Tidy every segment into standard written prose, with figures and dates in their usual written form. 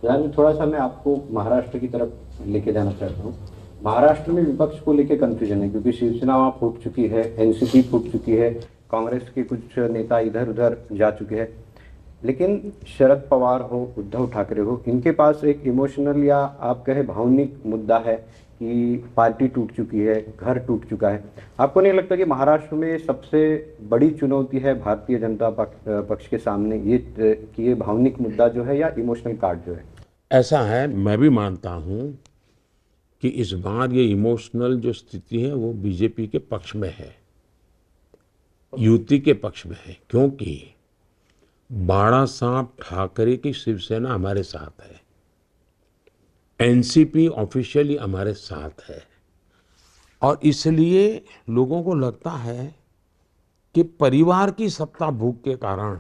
यानी थोड़ा सा मैं आपको महाराष्ट्र की तरफ लेके जाना चाहता हूँ। महाराष्ट्र में विपक्ष को लेके कंफ्यूजन है क्योंकि शिवसेना वहाँ फूट चुकी है, एनसीपी फूट चुकी है, कांग्रेस के कुछ नेता इधर उधर जा चुके हैं। लेकिन शरद पवार हो, उद्धव ठाकरे हो, इनके पास एक इमोशनल या आप कहे भावनिक मुद्दा है कि पार्टी टूट चुकी है, घर टूट चुका है। आपको नहीं लगता कि महाराष्ट्र में सबसे बड़ी चुनौती है भारतीय जनता पक्ष के सामने ये कि ये भावनिक मुद्दा जो है या इमोशनल कार्ड जो है? ऐसा है, मैं भी मानता हूं कि इस बार ये इमोशनल जो स्थिति है वो बीजेपी के पक्ष में है, युति के पक्ष में है, क्योंकि बाणा साहब ठाकरे की शिवसेना हमारे साथ है, एनसीपी ऑफिशियली हमारे साथ है, और इसलिए लोगों को लगता है कि परिवार की सत्ता भूख के कारण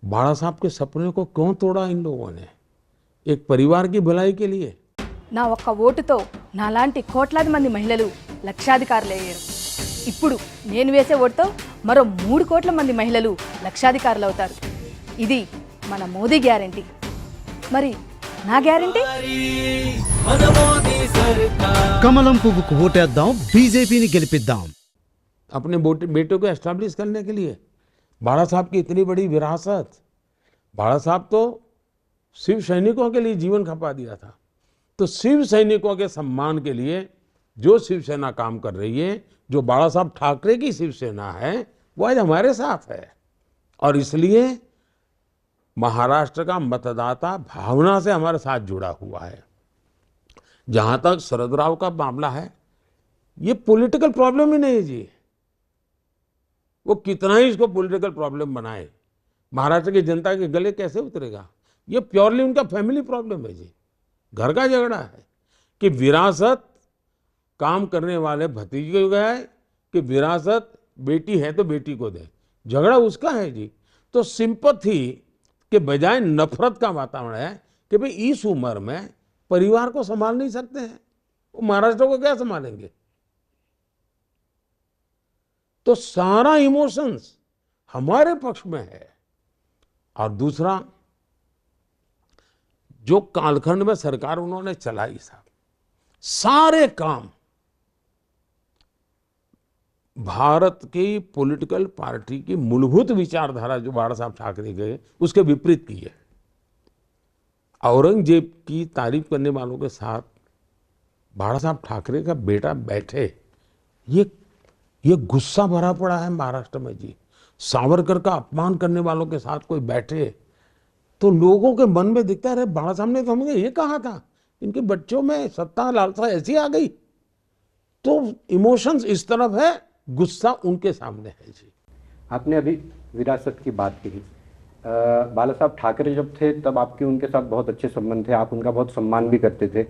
बाणा साहब के सपने को क्यों तोड़ा इन लोगों ने, एक परिवार की भलाई के लिए। నా ఒక్క ఓటుతో నాలాంటి కోట్లాది మంది మహిళలు లక్షాధికారులయ్యారు. ఇప్పుడు నేను వేసే ఓటుతో మరో 3 కోట్ల మంది మహిళలు లక్షాధికారులు అవుతారు. ఇది మన మోదీ గ్యారెంటీ. మరి నా గ్యారెంటీ? కమలం పువ్వుకు ఓటేద్దాం, బీజేపీని గెలిపిద్దాం. अपने बेटों को एस्टैब्लिश करने के लिए बाणा साहब की इतनी बड़ी विरासत, बाणा साहब तो शिव सैनिकों के लिए जीवन खपा दिया था, तो शिव सैनिकों के सम्मान के लिए जो शिवसेना काम कर रही है, जो बाणा साहब ठाकरे की शिवसेना है, वो आज हमारे साथ है। और इसलिए महाराष्ट्र का मतदाता भावना से हमारे साथ जुड़ा हुआ है। जहां तक शरद राव का मामला है, ये पॉलिटिकल प्रॉब्लम ही नहीं है जी, वो कितना ही इसको पॉलिटिकल प्रॉब्लम बनाए, महाराष्ट्र की जनता के गले कैसे उतरेगा? ये प्योरली उनका फैमिली प्रॉब्लम है जी, घर का झगड़ा है कि विरासत काम करने वाले भतीजे को है कि विरासत बेटी है तो बेटी को दे, झगड़ा उसका है जी। तो सिंपैथी के बजाय नफरत का वातावरण है कि भाई इस उम्र में परिवार को संभाल नहीं सकते हैं, वो महाराष्ट्र को क्या संभालेंगे? तो सारा इमोशंस हमारे पक्ष में है। और दूसरा, जो कालखंड में सरकार उन्होंने चलाई साहब, सारे काम भारत की पॉलिटिकल पार्टी की मूलभूत विचारधारा जो बाणा साहब ठाकरे गए उसके विपरीत की है। औरंगजेब की तारीफ करने वालों के साथ बाणा साहब ठाकरे का बेटा बैठे, ये गुस्सा भरा पड़ा है महाराष्ट्र में जी। सावरकर का अपमान करने वालों के साथ कोई बैठे तो लोगों के मन में दिखता है, बाणा साहब ने तो हमें ये कहा था, इनके बच्चों में सत्ता लालसा ऐसी आ गई। तो इमोशंस इस तरफ है, गुस्सा उनके सामने है जी। आपने अभी विरासत की बात की। बाला साहब ठाकरे जब थे तब आपके उनके साथ बहुत अच्छे संबंध थे, आप उनका बहुत सम्मान भी करते थे,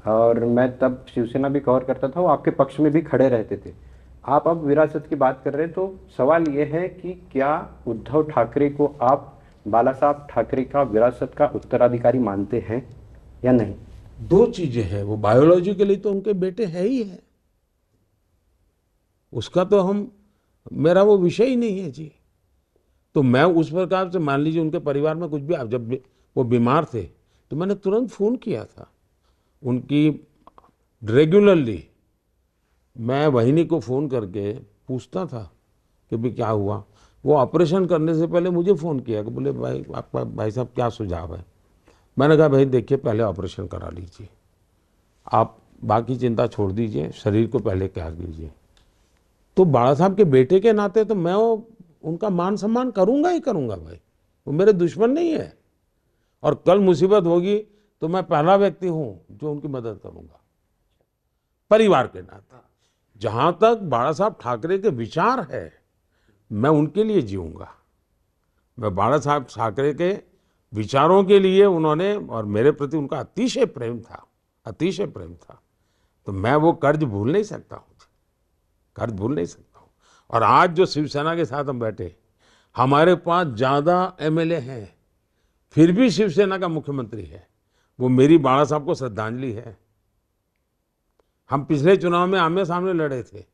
और मैं तब शिवसेना भी कवर करता था, वो आपके पक्ष में भी खड़े रहते थे। आप अब विरासत की बात कर रहे हैं, तो सवाल ये है कि क्या उद्धव ठाकरे को आप बाला साहब ठाकरे का विरासत का उत्तराधिकारी मानते हैं या नहीं? दो चीजें हैं, वो बायोलॉजिकली तो उनके बेटे है ही है, उसका तो मेरा वो विषय ही नहीं है जी। तो मैं उस प्रकार से, मान लीजिए उनके परिवार में कुछ भी, जब वो बीमार थे तो मैंने तुरंत फोन किया था उनकी, रेगुलरली मैं वहिनी को फोन करके पूछता था कि भाई क्या हुआ। वो ऑपरेशन करने से पहले मुझे फ़ोन किया कि बोले भाई आपका, भाई साहब क्या सुझाव है। मैंने कहा भाई देखिए, पहले ऑपरेशन करा लीजिए, आप बाकी चिंता छोड़ दीजिए, शरीर को पहले क्या कीजिए। तो बाला साहब के बेटे के नाते तो मैं उनका मान सम्मान करूंगा ही करूंगा भाई, वो मेरे दुश्मन नहीं है, और कल मुसीबत होगी तो मैं पहला व्यक्ति हूं जो उनकी मदद करूंगा परिवार के नाते। जहां तक बाला साहब ठाकरे के विचार है, मैं उनके लिए जीऊंगा। मैं बाला साहब ठाकरे के विचारों के लिए, उन्होंने और मेरे प्रति उनका अतिशय प्रेम था, अतिशय प्रेम था, तो मैं वो कर्ज भूल नहीं सकता हूँ, कर्ज भूल नहीं सकता हूँ। और आज जो शिवसेना के साथ हम बैठे, हमारे पास ज़्यादा एमएलए हैं, फिर भी शिवसेना का मुख्यमंत्री है, वो मेरी बाला साहब को श्रद्धांजलि है। हम पिछले चुनाव में आमने सामने लड़े थे,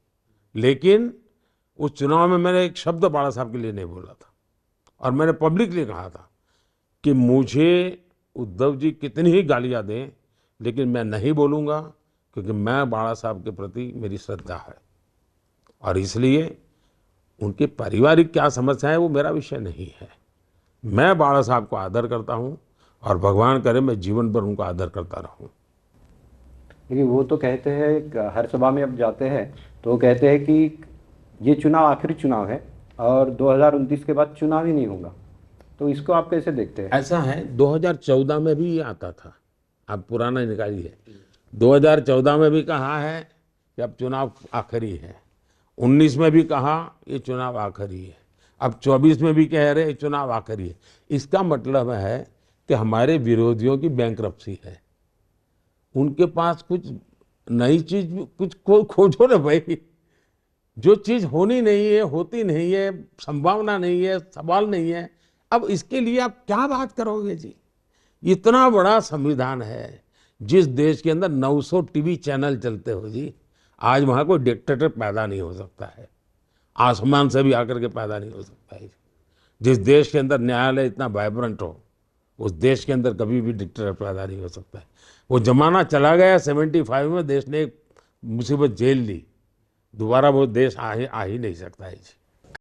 लेकिन उस चुनाव में मैंने एक शब्द बाला साहब के लिए नहीं बोला था, और मैंने पब्लिकली कहा था कि मुझे उद्धव जी कितनी ही गालियां दें, लेकिन मैं नहीं बोलूंगा, क्योंकि मैं बाला साहब के प्रति मेरी श्रद्धा है, और इसलिए उनके पारिवारिक क्या समस्या है वो मेरा विषय नहीं है। मैं बाला साहब को आदर करता हूं, और भगवान करे मैं जीवन भर उनका आदर करता रहूं। लेकिन वो तो कहते हैं, हर सभा में अब जाते हैं तो वो कहते हैं कि ये चुनाव आखिरी चुनाव है और 2029 के बाद चुनाव ही नहीं होगा। तो इसको आप कैसे देखते हैं? ऐसा है, 2014 में भी ये आता था, आप पुराना निकालिए। 2014 में भी कहा है कि अब चुनाव आखिरी है, 19 में भी कहा ये चुनाव आखिरी है, अब 24 में भी कह रहे चुनाव आखिरी है। इसका मतलब है कि हमारे विरोधियों की बैंकरप्सी है, उनके पास कुछ नई चीज कुछ खोजो ना भाई। जो चीज होनी नहीं है, होती नहीं है, संभावना नहीं है, सवाल नहीं है, अब इसके लिए आप क्या बात करोगे जी? इतना बड़ा संविधान है, जिस देश के अंदर 900 टीवी चैनल चलते हो जी, आज वहां कोई डिक्टेटर पैदा नहीं हो सकता है, आसमान से भी आकर के पैदा नहीं हो सकता है। जिस देश के अंदर न्यायालय इतना वाइब्रेंट हो, उस देश के अंदर कभी भी डिक्टेटर पैदा नहीं हो सकता है। वो जमाना चला गया, 75 में देश ने एक मुसीबत झेल ली, दोबारा वो देश आ ही नहीं सकता है जी।